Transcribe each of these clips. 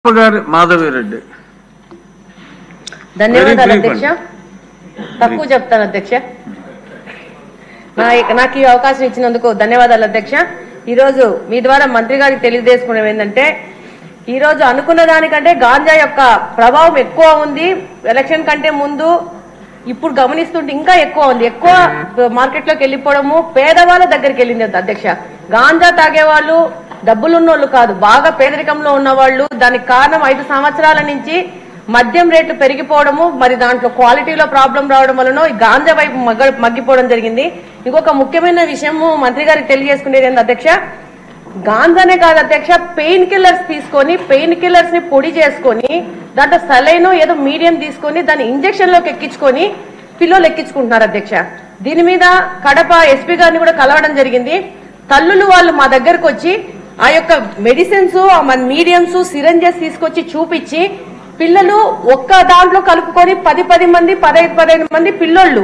మాధవిరెడ్డి. ధన్యవాదాలు అధ్యక్ష. తక్కువ చెప్తాను అధ్యక్ష. నాకు ఈ అవకాశం ఇచ్చినందుకు ధన్యవాదాలు అధ్యక్ష. ఈరోజు మీ ద్వారా మంత్రి గారికి తెలియజేసుకునేది ఏంటంటే, ఈరోజు అనుకున్న దానికంటే గాంజా యొక్క ప్రభావం ఎక్కువ ఉంది. ఎలక్షన్ కంటే ముందు ఇప్పుడు గమనిస్తుంటే ఇంకా ఎక్కువ ఉంది. ఎక్కువ మార్కెట్లోకి వెళ్ళిపోవడము, పేదవాళ్ళ దగ్గరికి వెళ్ళింది అధ్యక్ష. గాంజా తాగేవాళ్ళు డబ్బులున్నోళ్ళు కాదు, బాగా పేదరికంలో ఉన్నవాళ్ళు. దానికి కారణం 5 సంవత్సరాల నుంచి మద్యం రేట్లు పెరిగిపోవడము, మరి దాంట్లో క్వాలిటీలో ప్రాబ్లం రావడం వలన ఈ గాంజా వైపు మగ్గిపోవడం జరిగింది. ఇంకొక ముఖ్యమైన విషయము మంత్రి గారికి తెలియజేసుకునేది ఏంటి అధ్యక్ష, గాంజానే కాదు అధ్యక్ష, పెయిన్ కిల్లర్స్ తీసుకొని, పెయిన్ కిల్లర్స్ ని పొడి చేసుకొని, దాంట్లో సలైనో ఏదో మీడియం తీసుకొని దాన్ని ఇంజక్షన్ లోకి ఎక్కించుకొని పిల్లలు ఎక్కించుకుంటున్నారు అధ్యక్ష. దీని మీద కడప ఎస్పీ గారిని కూడా కలవడం జరిగింది. తల్లులు వాళ్ళు మా దగ్గరకు వచ్చి ఆ యొక్క మెడిసిన్స్, మీడియంస్, సిరంజెస్ తీసుకొచ్చి చూపించి, పిల్లలు ఒక్క దాంట్లో కలుపుకొని 10 మంది 15 మంది పిల్లోళ్ళు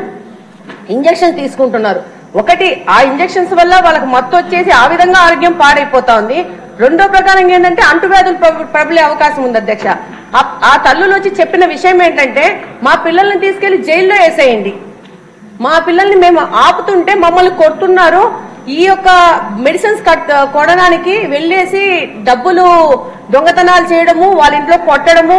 ఇంజక్షన్ తీసుకుంటున్నారు. ఒకటి, ఆ ఇంజక్షన్స్ వల్ల వాళ్ళకి మత్తు వచ్చేసి ఆ విధంగా ఆరోగ్యం పాడైపోతా ఉంది. రెండో ప్రకారం ఏంటంటే అంటువ్యాధులు ప్రబలే అవకాశం ఉంది అధ్యక్ష. ఆ తల్లులు వచ్చి చెప్పిన విషయం ఏంటంటే, మా పిల్లల్ని తీసుకెళ్లి జైల్లో వేసేయండి, మా పిల్లల్ని మేము ఆపుతుంటే మమ్మల్ని కొడుతున్నారు, ఈ యొక్క మెడిసిన్స్ కొనడానికి వెళ్ళేసి డబ్బులు దొంగతనాలు చేయడము, వాళ్ళ ఇంట్లో కొట్టడము,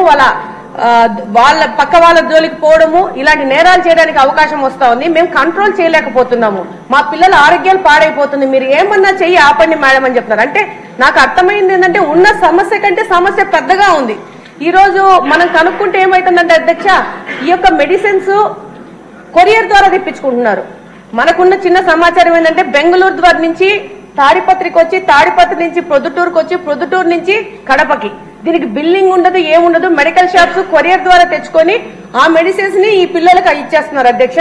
వాళ్ళ పక్క వాళ్ళ జోలికి పోవడము, ఇలాంటి నేరాలు చేయడానికి అవకాశం వస్తా ఉంది. మేము కంట్రోల్ చేయలేకపోతున్నాము, మా పిల్లల ఆరోగ్యాలు పాడైపోతుంది, మీరు ఏమన్నా చెయ్యి ఆపండి మేడం అని చెప్తున్నారు. అంటే నాకు అర్థమైంది ఏంటంటే, ఉన్న సమస్య కంటే సమస్య పెద్దగా ఉంది. ఈ రోజు మనం కనుక్కుంటే ఏమైతుందంటే అధ్యక్ష, ఈ యొక్క మెడిసిన్స్ కొరియర్ ద్వారా తెప్పించుకుంటున్నారు. మనకున్న చిన్న సమాచారం ఏంటంటే, బెంగళూరు ద్వారా నుంచి తాడిపత్రికి వచ్చి, తాడిపత్రి నుంచి ప్రొద్దుటూరుకు వచ్చి, ప్రొద్దుటూరు నుంచి కడపకి. దీనికి బిల్లింగ్ ఉండదు, ఏముండదు. మెడికల్ షాప్స్ కొరియర్ ద్వారా తెచ్చుకొని ఆ మెడిసిన్స్ ని ఈ పిల్లలకు ఇచ్చేస్తున్నారు అధ్యక్ష.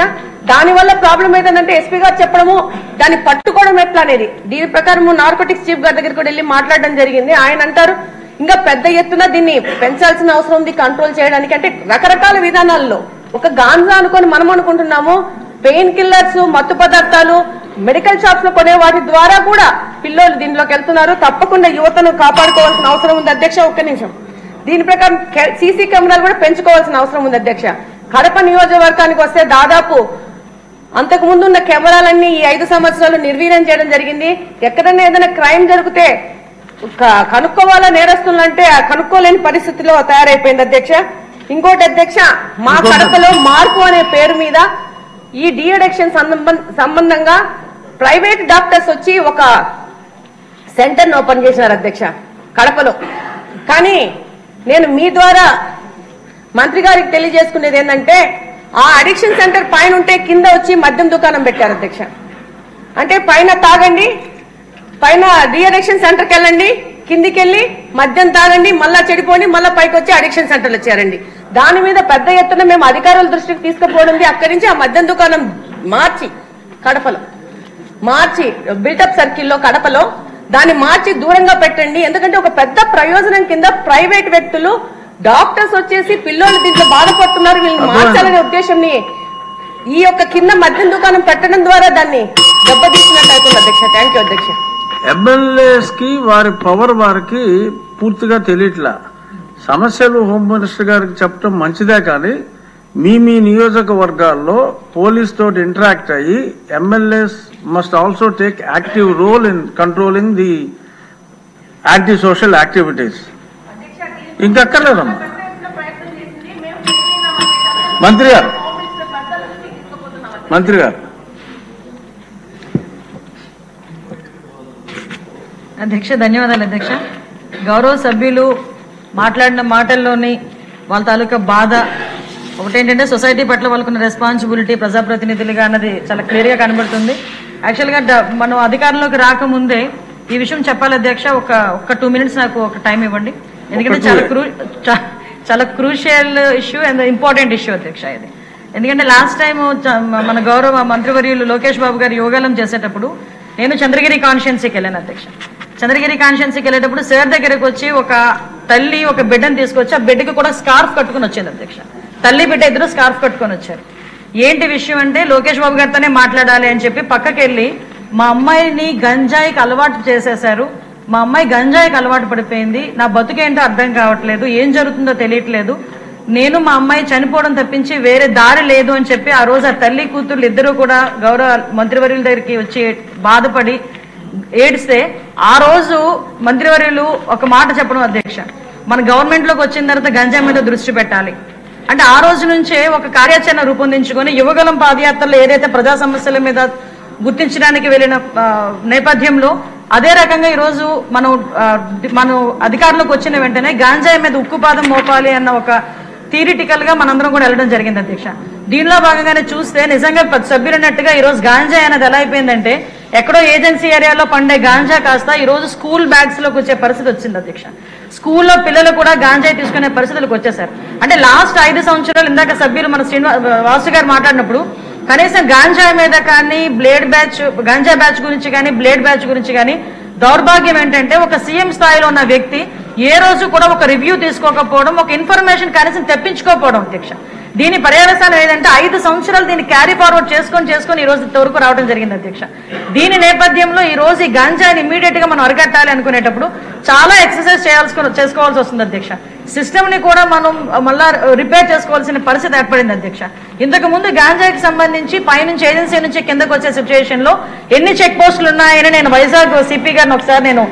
దానివల్ల ప్రాబ్లం ఏంటంటే, ఎస్పీ గారు చెప్పడము, దాన్ని పట్టుకోవడం ఎట్లా అనేది. దీని ప్రకారం నార్కోటిక్స్ చీఫ్ గారి దగ్గరికి కూడా వెళ్ళి మాట్లాడడం జరిగింది. ఆయన అంటారు, ఇంకా పెద్ద ఎత్తున దీన్ని పెంచాల్సిన అవసరం ఉంది కంట్రోల్ చేయడానికి. అంటే రకరకాల విధానాల్లో ఒక గాంజా అనుకొని మనం అనుకుంటున్నాము, పెయిన్ కిల్లర్స్, మత్తు పదార్థాలు మెడికల్ షాప్స్ లో కొనే వాటి ద్వారా కూడా పిల్లలు దీనిలోకి వెళ్తున్నారు. తప్పకుండా యువతను కాపాడుకోవాల్సిన అవసరం ఉంది అధ్యక్ష. ఒక్క నిమిషం. దీని ప్రకారం సీసీ కెమెరాలు కూడా పెంచుకోవాల్సిన అవసరం ఉంది అధ్యక్ష. కడప నియోజకవర్గానికి వస్తే దాదాపు అంతకు ముందు ఉన్న కెమెరాలన్నీ ఈ 5 సంవత్సరాలు నిర్వీర్యం చేయడం జరిగింది. ఎక్కడైనా ఏదైనా క్రైమ్ జరిగితే కనుక్కోవాలా నేరస్తులంటే కనుక్కోలేని పరిస్థితిలో తయారైపోయింది అధ్యక్ష. ఇంకోటి అధ్యక్ష, మా కడపలో మార్పు అనే పేరు మీద ఈ డి అడిక్షన్ సంబంధంగా ప్రైవేట్ డాక్టర్స్ వచ్చి ఒక సెంటర్ ఓపెన్ చేసినారు అధ్యక్ష కడపలో. కానీ నేను మీ ద్వారా మంత్రి గారికి తెలియజేసుకునేది ఏంటంటే, ఆ అడిక్షన్ సెంటర్ పైన ఉంటే కింద వచ్చి మద్యం దుకాణం పెట్టారు అధ్యక్ష. అంటే పైన తాగండి, పైన డి అడిక్షన్ సెంటర్కి వెళ్ళండి, కిందికి వెళ్ళి మద్యం తాగండి, మళ్ళా చెడిపోండి, మళ్ళా పైకి వచ్చి అడిక్షన్ సెంటర్లు వచ్చారండి. దాని మీద పెద్ద ఎత్తున మేము అధికారుల దృష్టికి తీసుకుపోవడం, అక్కడి నుంచి ఆ మద్యం దుకాణం మార్చి కడపలో మార్చి బిల్డప్ సర్కిల్లో కడపలో దాన్ని మార్చి దూరంగా పెట్టండి. ఎందుకంటే ఒక పెద్ద ప్రయోజనం కింద ప్రైవేట్ వ్యక్తులు డాక్టర్స్ వచ్చేసి పిల్లలు దీంట్లో బాధపడుతున్నారు, వీళ్ళని మార్చాలనే ఉద్దేశంని ఈ యొక్క కింద మద్యం దుకాణం పెట్టడం ద్వారా దాన్ని దెబ్బతీసినట్టు అవుతుంది అధ్యక్ష. థ్యాంక్ యూ అధ్యక్ష. ఎమ్మెల్యేస్ కి వారి పవర్ వారికి పూర్తిగా తెలియట్లా. సమస్యలు హోమ్ మినిస్టర్ గారికి చెప్పడం మంచిదే, కానీ మీ నియోజకవర్గాల్లో పోలీస్ తోటి ఇంటరాక్ట్ అయ్యి MLAs must also take active role in controlling the anti social activities. ఇంకెక్కర్లేదమ్మా మంత్రి గారు. అధ్యక్ష ధన్యవాదాలు అధ్యక్ష. గౌరవ సభ్యులు మాట్లాడిన మాటల్లోని వాళ్ళ తాలూకా బాధ ఒకటేంటంటే, సొసైటీ పట్ల వాళ్ళకున్న రెస్పాన్సిబిలిటీ ప్రజాప్రతినిధులుగా అన్నది చాలా క్లియర్గా కనబడుతుంది. యాక్చువల్గా మనం అధికారంలోకి రాకముందే ఈ విషయం చెప్పాలి అధ్యక్ష. ఒక 2 మినిట్స్ నాకు ఒక టైం ఇవ్వండి, ఎందుకంటే చాలా crucial issue and important issue అధ్యక్ష ఇది. ఎందుకంటే లాస్ట్ టైం మన గౌరవ మంత్రివర్యులు లోకేష్ బాబు గారు యోగాలం చేసేటప్పుడు నేను చంద్రగిరి కాన్స్టిట్యున్సీకి వెళ్ళాను అధ్యక్ష. చంద్రగిరి కాన్స్టిట్యున్సీకి వెళ్ళేటప్పుడు సార్ దగ్గరకు వచ్చి ఒక తల్లి ఒక బిడ్డను తీసుకొచ్చి ఆ బిడ్డకి కూడా స్కార్ఫ్ కట్టుకుని వచ్చింది అధ్యక్ష. తల్లి బిడ్డ ఇద్దరు స్కార్ఫ్ కట్టుకొని వచ్చారు. ఏంటి విషయం అంటే, లోకేష్ బాబు గారితోనే మాట్లాడాలి అని చెప్పి పక్కకి వెళ్ళి, మా అమ్మాయిని గంజాయికి అలవాటు చేసేశారు, మా అమ్మాయి గంజాయికి అలవాటు పడిపోయింది, నా బతుకేంటో అర్థం కావట్లేదు, ఏం జరుగుతుందో తెలియట్లేదు, నేను మా అమ్మాయి చనిపోవడం తప్పించి వేరే దారి లేదు అని చెప్పి ఆ రోజు ఆ తల్లి కూతుర్లు ఇద్దరు కూడా గౌరవ మంత్రివర్యుల దగ్గరికి వచ్చి బాధపడి ఏడిస్తే ఆ రోజు మంత్రివర్యులు ఒక మాట చెప్పడం, అధ్యక్ష మన గవర్నమెంట్ లోకి వచ్చిన తర్వాత గంజాయి మీద దృష్టి పెట్టాలి అంటే ఆ రోజు నుంచే ఒక కార్యాచరణ రూపొందించుకొని యువగలం పాదయాత్రలో ఏదైతే ప్రజా సమస్యల మీద గుర్తించడానికి వెళ్ళిన నేపథ్యంలో అదే రకంగా ఈరోజు మనం అధికారంలోకి వచ్చిన వెంటనే గాంజాయి మీద ఉక్కుపాదం మోపాలి అన్న ఒక థియరిటికల్ గా మనందరం కూడా వెళ్ళడం జరిగింది అధ్యక్ష. దీనిలో భాగంగానే చూస్తే నిజంగా సభ్యులు అన్నట్టుగా ఈ రోజు గాంజాయి అనేది ఎలా అయిపోయిందంటే ఎక్కడో ఏజెన్సీ ఏరియాలో పండే గాంజా కాస్త ఈ రోజు స్కూల్ బ్యాగ్స్ లోకి వచ్చే పరిస్థితి వచ్చింది అధ్యక్ష. స్కూల్లో పిల్లలు కూడా గాంజాయి తీసుకునే పరిస్థితులకు వచ్చేసారు. అంటే లాస్ట్ 5 సంవత్సరాలు ఇందాక సభ్యులు మన వాసు గారు మాట్లాడినప్పుడు కనీసం గాంజాయి మీద కానీ గాంజా బ్యాచ్ గురించి కానీ బ్లేడ్ బ్యాచ్ గురించి కానీ దౌర్భాగ్యం ఏంటంటే ఒక సీఎం స్థాయిలో ఉన్న వ్యక్తి ఏ రోజు కూడా ఒక రివ్యూ తీసుకోకపోవడం, ఒక ఇన్ఫర్మేషన్ కనీసం తెప్పించుకోకపోవడం అధ్యక్ష. దీని పర్యవసానం ఏదంటే 5 సంవత్సరాలు దీన్ని క్యారీ ఫార్వర్డ్ చేసుకొని ఈ రోజు ఇంతవరకు రావడం జరిగింది అధ్యక్ష. దీని నేపథ్యంలో ఈ రోజు ఈ గాంజాని ఇమీడియట్ గా మనం అరికట్టాలి అనుకునేటప్పుడు చాలా ఎక్సర్సైజ్ చేసుకోవాల్సి వస్తుంది అధ్యక్ష. సిస్టమ్ ని కూడా మనం మళ్ళా రిపేర్ చేసుకోవాల్సిన పరిస్థితి ఏర్పడింది అధ్యక్ష. ఇంతకు ముందు గాంజాకి సంబంధించి పైనుంచి ఏజెన్సీ నుంచి కిందకు వచ్చే సిచ్యువేషన్ లో ఎన్ని చెక్ పోస్టులు ఉన్నాయని నేను వైజాగ్ సిపి గారిని ఒకసారి నేను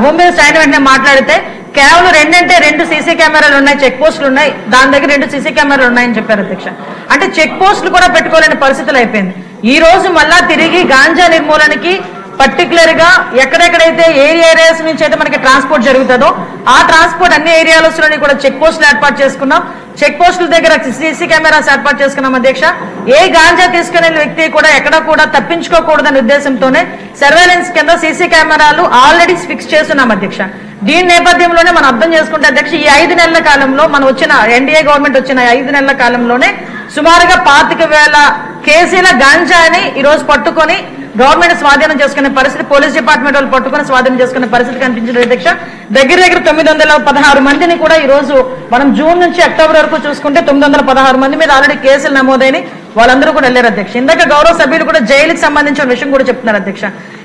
హోమ్ మినిస్టర్ అయిన వెంటనే మాట్లాడితే కేవలం 2 సీసీ కెమెరాలు ఉన్నాయి, చెక్ పోస్టులు ఉన్నాయి, దాని దగ్గర 2 సీసీ కెమెరాలు ఉన్నాయని చెప్పారు అధ్యక్ష. అంటే చెక్ పోస్టులు కూడా పెట్టుకోలేని పరిస్థితులు అయిపోయింది. ఈ రోజు మళ్ళా తిరిగి గాంజా నిర్మూలనకి పర్టికులర్ గా ఎక్కడెక్కడైతే ఏరియాస్ నుంచి అయితే మనకి ట్రాన్స్పోర్ట్ జరుగుతుందో ఆ ట్రాన్స్పోర్ట్ అన్ని ఏరియాలలోని కూడా చెక్ పోస్టులు ఏర్పాటు చేసుకున్నాం. చెక్ పోస్టుల దగ్గర సీసీ కెమెరాస్ ఏర్పాటు చేసుకున్నాం అధ్యక్ష. ఏ గాంజా తీసుకునే వ్యక్తి కూడా ఎక్కడ కూడా తప్పించుకోకూడదనే ఉద్దేశంతోనే సర్వేలెన్స్ కింద సీసీ కెమెరాలు ఆల్రెడీ ఫిక్స్ చేస్తున్నాం అధ్యక్ష. దీని నేపథ్యంలోనే మనం అర్థం చేసుకుంటే అధ్యక్ష ఈ 5 నెలల కాలంలో మనం వచ్చిన ఎన్డీఏ గవర్నమెంట్ వచ్చిన 5 నెలల కాలంలోనే సుమారుగా 25,000 కేజీల గాంజాని ఈ రోజు పట్టుకొని గవర్నమెంట్ స్వాధీనం చేసుకునే పరిస్థితి, పోలీస్ డిపార్ట్మెంట్ వాళ్ళు పట్టుకుని స్వాధీనం చేసుకునే పరిస్థితి కనిపించింది అధ్యక్ష. దగ్గర 916 మందిని కూడా ఈ రోజు మనం జూన్ నుంచి అక్టోబర్ వరకు చూసుకుంటే 916 మంది మీద ఆల్రెడీ కేసులు నమోదైన వాళ్ళందరూ కూడా వెళ్ళారు అధ్యక్ష. ఇందాక గౌరవ సభ్యులు కూడా జైలుకి సంబంధించిన విషయం కూడా చెప్తున్నారు అధ్యక్ష.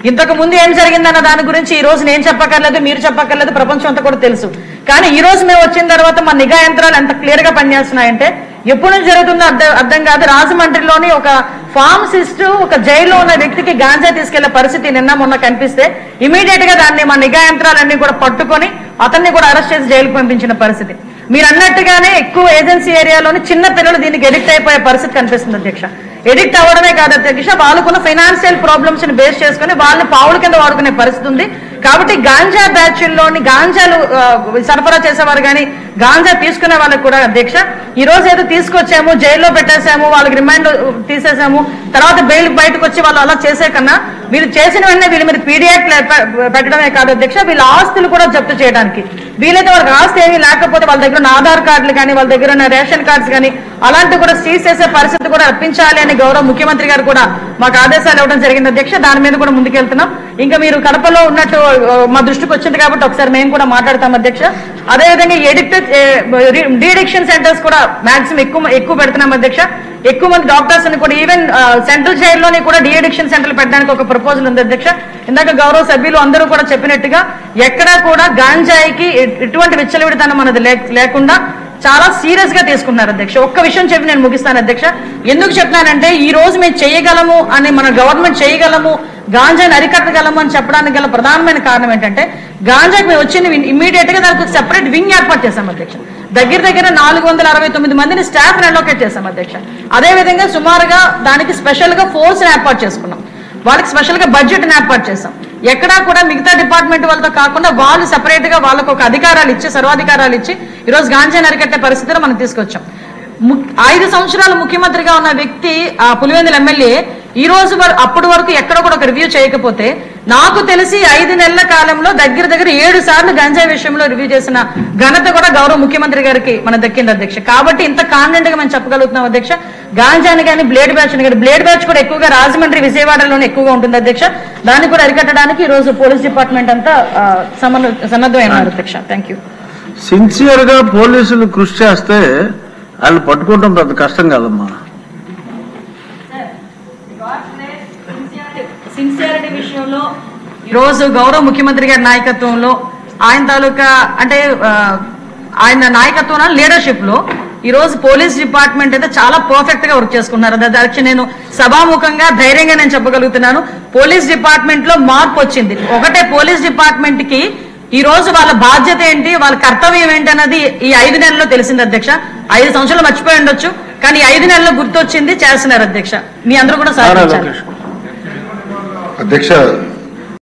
ఇంతకు ముందు ఏం జరిగిందన్న దాని గురించి ఈ రోజు నేను చెప్పక్కర్లేదు, మీరు చెప్పక్కర్లేదు, ప్రపంచం అంతా కూడా తెలుసు. కానీ ఈ రోజు మేము వచ్చిన తర్వాత మా నిఘా యంత్రాలు ఎంత క్లియర్ గా పనిచేస్తున్నాయంటే ఎప్పుడు నుంచి జరుగుతుందో అర్థం కాదు. రాజమండ్రిలోని ఒక ఫార్మసిస్ట్ ఒక జైల్లో ఉన్న వ్యక్తికి గాంజా తీసుకెళ్లే పరిస్థితి నిన్న మొన్న కనిపిస్తే ఇమీడియట్ గా దాన్ని మా నిఘా యంత్రాలన్నీ కూడా పట్టుకొని అతన్ని కూడా అరెస్ట్ చేసి జైలుకు పంపించిన పరిస్థితి. మీరు అన్నట్టుగానే ఎక్కువ ఏజెన్సీ ఏరియాలోని చిన్న పిల్లలు దీనికి ఎడిక్ట్ అయిపోయే పరిస్థితి కనిపిస్తుంది అధ్యక్ష. ఎడిక్ట్ అవ్వడమే కాదు అధ్యక్ష, వాళ్ళకున్న ఫైనాన్షియల్ ప్రాబ్లమ్స్ ని బేస్ చేసుకుని వాళ్ళని పావుల కింద వాడుకునే పరిస్థితి ఉంది. కాబట్టి గాంజా బ్యాచ్ల్లోని గాంజాలు సరఫరా చేసేవారు కానీ గాంజా తీసుకునే వాళ్ళకి కూడా అధ్యక్ష ఈ రోజు ఏదో తీసుకొచ్చాము, జైల్లో పెట్టేశాము, వాళ్ళకి రిమాండ్ తీసేసాము, తర్వాత బెయిల్ బయటకు వచ్చి వాళ్ళు అలా చేసే కన్నా వీళ్ళు చేసిన వెంటనే వీళ్ళ మీద పీడియాక్ట్ పెట్టడమే కాదు అధ్యక్ష, వీళ్ళ ఆస్తులు కూడా జప్తు చేయడానికి వీలైతే వాళ్ళకి ఆస్తి ఏమీ లేకపోతే వాళ్ళ దగ్గర ఉన్న ఆధార్ కార్డులు కానీ వాళ్ళ దగ్గర ఉన్న రేషన్ కార్డ్స్ కానీ అలాంటివి కూడా సీజ్ చేసే పరిస్థితి కూడా రప్పించాలి అని గౌరవ ముఖ్యమంత్రి గారు కూడా మాకు ఆదేశాలు ఇవ్వడం జరిగింది అధ్యక్ష. దాని మీద కూడా ముందుకెళ్తున్నాం. ఇంకా మీరు కడపలో ఉన్నట్టు మా దృష్టికి వచ్చింది కాబట్టి ఒకసారి మేము కూడా మాట్లాడతాం అధ్యక్ష. అదేవిధంగా డీడిక్షన్ సెంటర్స్ కూడా మాక్సిమం ఎక్కువ పెడుతున్నాం అధ్యక్ష. ఎక్కువ మంది డాక్టర్స్ ని కూడా ఈవెన్ సెంట్రల్ జైల్లోని కూడా డీఅడిక్షన్ సెంటర్లు పెట్టడానికి ఒక ప్రపోజల్ ఉంది అధ్యక్ష. ఇందాక గౌరవ సభ్యులు అందరూ కూడా చెప్పినట్టుగా ఎక్కడా కూడా గాంజాయికి ఎటువంటి విచ్చలవిడితనం అనేది లేకుండా చాలా సీరియస్ గా తీసుకున్నారు అధ్యక్ష. ఒక్క విషయం చెప్పి నేను ముగిస్తాను అధ్యక్ష. ఎందుకు చెప్తున్నానంటే ఈ రోజు మేము చేయగలము అని మన గవర్నమెంట్ చేయగలము, గాంజాని అరికట్టగలము అని చెప్పడానికి గల ప్రధానమైన కారణం ఏంటంటే గాంజాకి మేము వచ్చింది ఇమీడియట్ గా దానికి సెపరేట్ వింగ్ ఏర్పాటు చేశాం అధ్యక్ష. దగ్గర 469 మందిని స్టాఫ్ అలొకేట్ చేశాం అధ్యక్ష. అదేవిధంగా సుమారుగా దానికి స్పెషల్ గా ఫోర్స్ ఏర్పాటు చేసుకున్నాం, వాళ్ళకి స్పెషల్ గా బడ్జెట్ ఏర్పాటు చేశాం. ఎక్కడా కూడా మిగతా డిపార్ట్మెంట్ వాళ్ళతో కాకుండా వాళ్ళు సెపరేట్ గా వాళ్ళకు ఒక అధికారాలు ఇచ్చి సర్వాధికారాలు ఇచ్చి ఈరోజు గాంజాని అరికట్టే పరిస్థితిలో మనం తీసుకొచ్చాం. 5 సంవత్సరాలు ముఖ్యమంత్రిగా ఉన్న వ్యక్తి ఆ పులివెందుల ఎమ్మెల్యే ఈ రోజు అప్పటి వరకు ఎక్కడ కూడా ఒక రివ్యూ చేయకపోతే నాకు తెలిసి 5 నెలల కాలంలో దగ్గర 7 సార్లు గంజాయి విషయంలో రివ్యూ చేసిన ఘనత కూడా గౌరవ ముఖ్యమంత్రి గారికి మన దక్కింది అధ్యక్ష. కాబట్టి ఇంత కాన్ఫిడెంట్ గా మనం చెప్పగలుగుతున్నాం అధ్యక్ష. గాంజాని కానీ బ్లేడ్ బ్యాచ్ కానీ బ్లేడ్ బ్యాచ్ కూడా ఎక్కువగా రాజమండ్రి విజయవాడలోనే ఎక్కువగా ఉంటుంది అధ్యక్ష. దాన్ని కూడా అరికట్టడానికి ఈ రోజు పోలీస్ డిపార్ట్మెంట్ అంతా సన్నద్ధమైనారు అధ్యక్ష. Thank you. సిన్సియర్ గా పోలీసులు కృషి చేస్తే వాళ్ళు పట్టుకోవడం పెద్ద కష్టం కాదమ్మా. సిన్సియారిటీ విషయంలో రోజు గౌరవ ముఖ్యమంత్రి గారి నాయకత్వంలో ఆయన తాలూకా అంటే ఆయన నాయకత్వంలో లీడర్షిప్ లో ఈ రోజు పోలీస్ డిపార్ట్మెంట్ అయితే చాలా పర్ఫెక్ట్ గా వర్క్ చేసుకున్నారు. అధ్యక్ష, నేను సభాముఖంగా ధైర్యంగా నేను చెప్పగలుగుతున్నాను, పోలీస్ డిపార్ట్మెంట్ లో మార్పు వచ్చింది. ఒకటే పోలీస్ డిపార్ట్మెంట్ కి ఈ రోజు వాళ్ళ బాధ్యత ఏంటి, వాళ్ళ కర్తవ్యం ఏంటి అన్నది ఈ 5 నెలల్లో తెలిసింది అధ్యక్ష. 5 సంవత్సరాలు మర్చిపోయి ఉండొచ్చు, కానీ 5 నెలల్లో గుర్తొచ్చింది, చేస్తున్నారు అధ్యక్ష. మీ అందరూ కూడా సహకరించారు అధ్యక్ష.